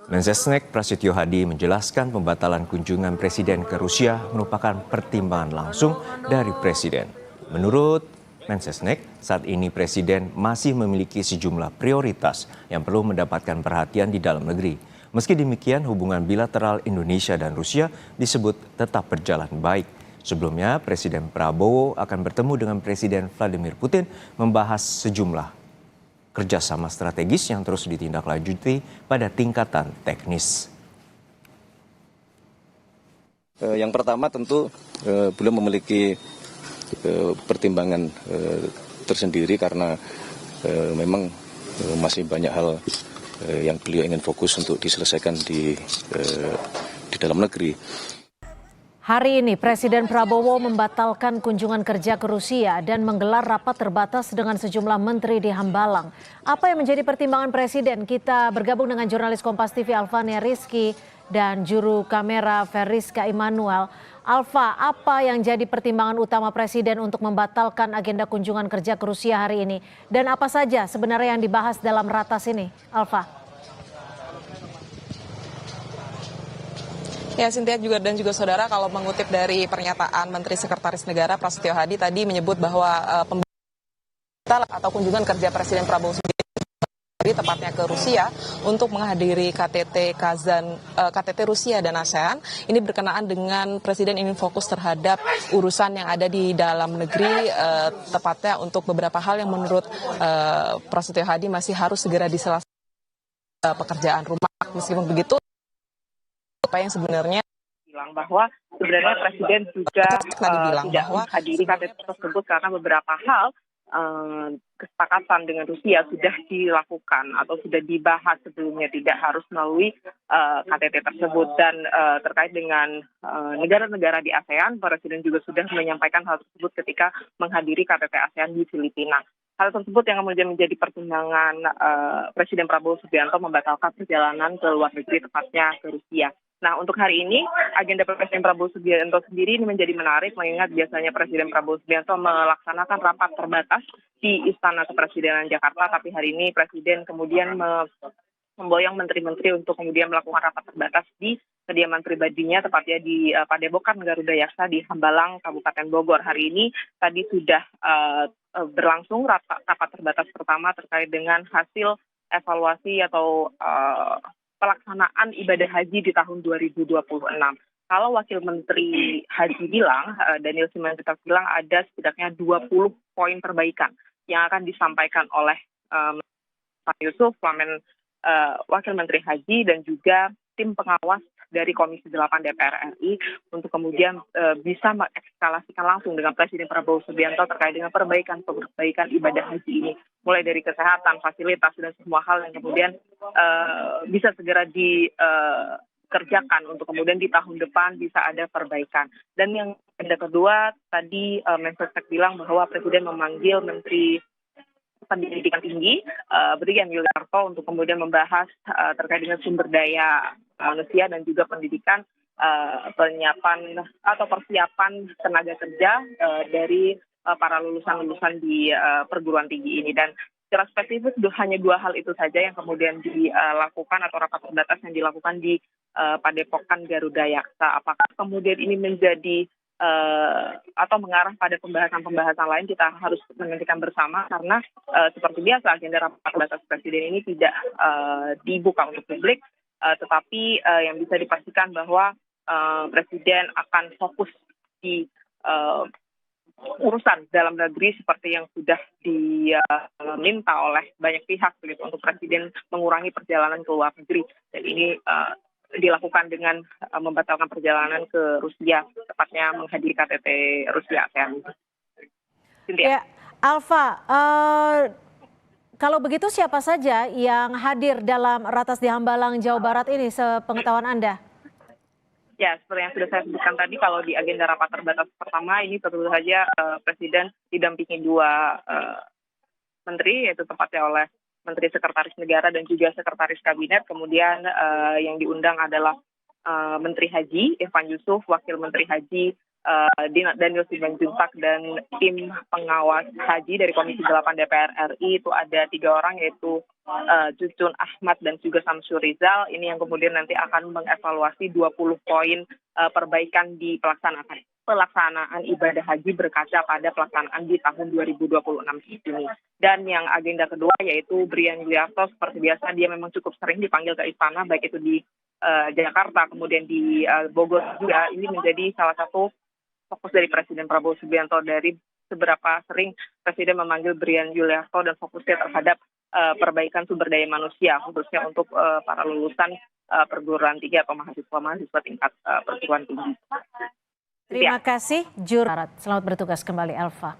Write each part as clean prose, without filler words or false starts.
Mensesnek Prasetyo Hadi menjelaskan pembatalan kunjungan Presiden ke Rusia merupakan pertimbangan langsung dari Presiden. Menurut Mensesnek, saat ini Presiden masih memiliki sejumlah prioritas yang perlu mendapatkan perhatian di dalam negeri. Meski demikian, hubungan bilateral Indonesia dan Rusia disebut tetap berjalan baik. Sebelumnya, Presiden Prabowo akan bertemu dengan Presiden Vladimir Putin membahas sejumlah kerjasama strategis yang terus ditindaklanjuti pada tingkatan teknis. Yang pertama tentu beliau memiliki pertimbangan tersendiri karena memang masih banyak hal yang beliau ingin fokus untuk diselesaikan di dalam negeri. Hari ini Presiden Prabowo membatalkan kunjungan kerja ke Rusia dan menggelar rapat terbatas dengan sejumlah menteri di Hambalang. Apa yang menjadi pertimbangan Presiden? Kita bergabung dengan jurnalis Kompas TV Alfania Rizky dan juru kamera Feriska Immanuel. Alfa, apa yang jadi pertimbangan utama Presiden untuk membatalkan agenda kunjungan kerja ke Rusia hari ini? Dan apa saja sebenarnya yang dibahas dalam ratas ini? Alfa. Ya, Sintia dan juga saudara, kalau mengutip dari pernyataan Menteri Sekretaris Negara Prasetyo Hadi tadi menyebut bahwa pembatalan atau kunjungan kerja Presiden Prabowo Subianto tepatnya ke Rusia untuk menghadiri KTT Rusia dan ASEAN ini berkenaan dengan Presiden ingin fokus terhadap urusan yang ada di dalam negeri, tepatnya untuk beberapa hal yang menurut Prasetyo Hadi masih harus segera diselesaikan, pekerjaan rumah. Meskipun begitu, apa yang sebenarnya bilang bahwa sebenarnya Presiden juga tidak menghadiri KTT tersebut karena beberapa hal kesepakatan dengan Rusia sudah dilakukan atau sudah dibahas sebelumnya, tidak harus melalui KTT tersebut. Dan terkait dengan negara-negara di ASEAN, Presiden juga sudah menyampaikan hal tersebut ketika menghadiri KTT ASEAN di Filipina. Hal tersebut yang kemudian menjadi pertimbangan Presiden Prabowo Subianto membatalkan perjalanan ke luar negeri, tepatnya ke Rusia. Nah, untuk hari ini, agenda Presiden Prabowo Subianto sendiri ini menjadi menarik, mengingat biasanya Presiden Prabowo Subianto melaksanakan rapat terbatas di Istana Kepresidenan Jakarta, tapi hari ini Presiden kemudian memboyong menteri-menteri untuk kemudian melakukan rapat terbatas di kediaman pribadinya, tepatnya di Padepokan Garuda Yaksa di Hambalang, Kabupaten Bogor. Hari ini tadi sudah berlangsung rapat terbatas pertama terkait dengan hasil evaluasi atau pelaksanaan ibadah haji di tahun 2026. Kalau Wakil Menteri Haji bilang, Daniel Simanjuntak bilang ada setidaknya 20 poin perbaikan yang akan disampaikan oleh Pak Yusuf, Wakil Menteri Haji, dan juga tim pengawas dari Komisi 8 DPR RI untuk kemudian bisa mengekskalasikan langsung dengan Presiden Prabowo Subianto terkait dengan perbaikan ibadah haji ini. Mulai dari kesehatan, fasilitas, dan semua hal yang kemudian bisa segera dikerjakan untuk kemudian di tahun depan bisa ada perbaikan. Dan yang kedua, tadi Mensesnek bilang bahwa Presiden memanggil Menteri Pendidikan Tinggi, Brigjen Yuliarto, untuk kemudian membahas terkait dengan sumber daya manusia dan juga pendidikan, penyiapan atau persiapan tenaga kerja dari para lulusan-lulusan di perguruan tinggi ini. Dan secara spesifik hanya dua hal itu saja yang kemudian dilakukan atau rapat terbatas yang dilakukan di Padepokan Garuda Yaksa. Apakah kemudian ini menjadi atau mengarah pada pembahasan-pembahasan lain, kita harus menantikan bersama, karena seperti biasa agenda rapat terbatas Presiden ini tidak dibuka untuk publik, tetapi yang bisa dipastikan bahwa Presiden akan fokus di urusan dalam negeri seperti yang sudah diminta oleh banyak pihak begitu, untuk Presiden mengurangi perjalanan ke luar negeri, dan ini dilakukan dengan membatalkan perjalanan ke Rusia, tepatnya menghadiri KTT Rusia ASEAN. Ya, Alfa, kalau begitu siapa saja yang hadir dalam ratas di Hambalang, Jawa Barat ini sepengetahuan Anda? Ya, seperti yang sudah saya sebutkan tadi, kalau di agenda rapat terbatas pertama ini tentu saja Presiden didampingi dua menteri, yaitu tepatnya oleh Menteri Sekretaris Negara dan juga Sekretaris Kabinet. Kemudian yang diundang adalah Menteri Haji Irfan Yusuf, Wakil Menteri Haji Daniel Simanjuntak dan tim pengawas haji dari Komisi 8 DPR RI itu ada 3 orang, yaitu Cucun Ahmad dan juga Samsur Rizal. Ini yang kemudian nanti akan mengevaluasi 20 poin perbaikan di pelaksanaan ibadah haji berkaca pada pelaksanaan di tahun 2026 ini. Dan yang agenda kedua yaitu Brian Yuliarto, seperti biasa dia memang cukup sering dipanggil ke istana, baik itu di Jakarta, kemudian di Bogor juga. Ini menjadi salah satu fokus dari Presiden Prabowo Subianto. Dari seberapa sering Presiden memanggil Brian Yuliarto dan fokusnya terhadap perbaikan sumber daya manusia, khususnya untuk para lulusan perguruan tinggi atau mahasiswa tingkat perguruan tinggi. Terima kasih, Jurnarat. Selamat bertugas kembali, Elva.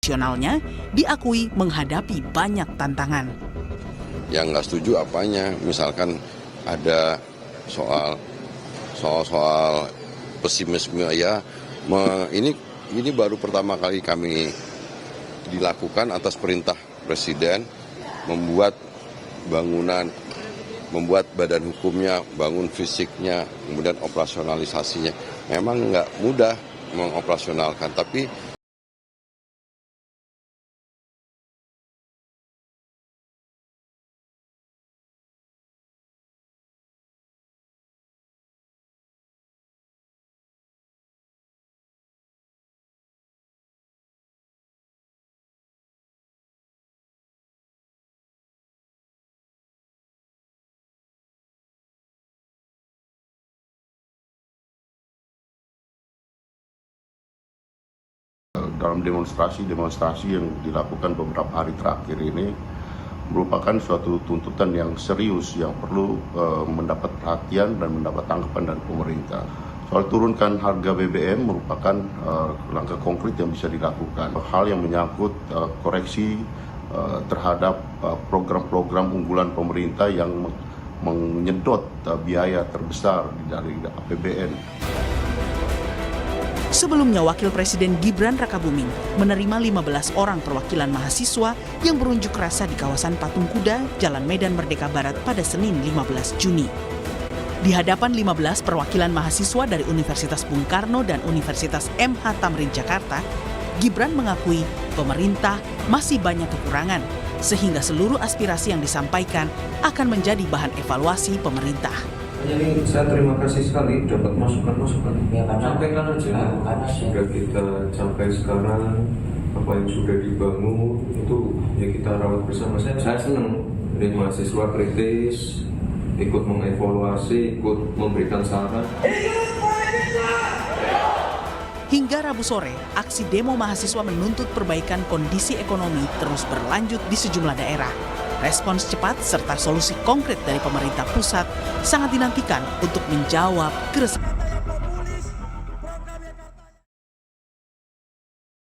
Nasionalnya diakui menghadapi banyak tantangan. Yang nggak setuju apanya, misalkan ada soal pesimisme ya, ini baru pertama kali kami dilakukan atas perintah Presiden membuat bangunan, membuat badan hukumnya, bangun fisiknya, kemudian operasionalisasinya. Memang nggak mudah mengoperasionalkan, tapi dalam demonstrasi yang dilakukan beberapa hari terakhir ini merupakan suatu tuntutan yang serius yang perlu mendapat perhatian dan mendapat tanggapan dari pemerintah. Soal turunkan harga BBM merupakan langkah konkret yang bisa dilakukan. Hal yang menyangkut koreksi terhadap program-program unggulan pemerintah yang menyedot biaya terbesar dari APBN. Sebelumnya, Wakil Presiden Gibran Rakabuming menerima 15 orang perwakilan mahasiswa yang berunjuk rasa di kawasan Patung Kuda, Jalan Medan Merdeka Barat pada Senin 15 Juni. Di hadapan 15 perwakilan mahasiswa dari Universitas Bung Karno dan Universitas MH Tamrin Jakarta, Gibran mengakui pemerintah masih banyak kekurangan, sehingga seluruh aspirasi yang disampaikan akan menjadi bahan evaluasi pemerintah. Jadi saya terima kasih sekali dapat masukan-masukan. Ya, sampaikan aja. Sudah kita sampai sekarang apa yang sudah dibangun itu ya kita rawat bersama. Saya senang dari mahasiswa kritis, ikut mengevaluasi, ikut memberikan saran. Hingga Rabu sore, aksi demo mahasiswa menuntut perbaikan kondisi ekonomi terus berlanjut di sejumlah daerah. Respons cepat serta solusi konkret dari pemerintah pusat sangat dinantikan untuk menjawab keresahan.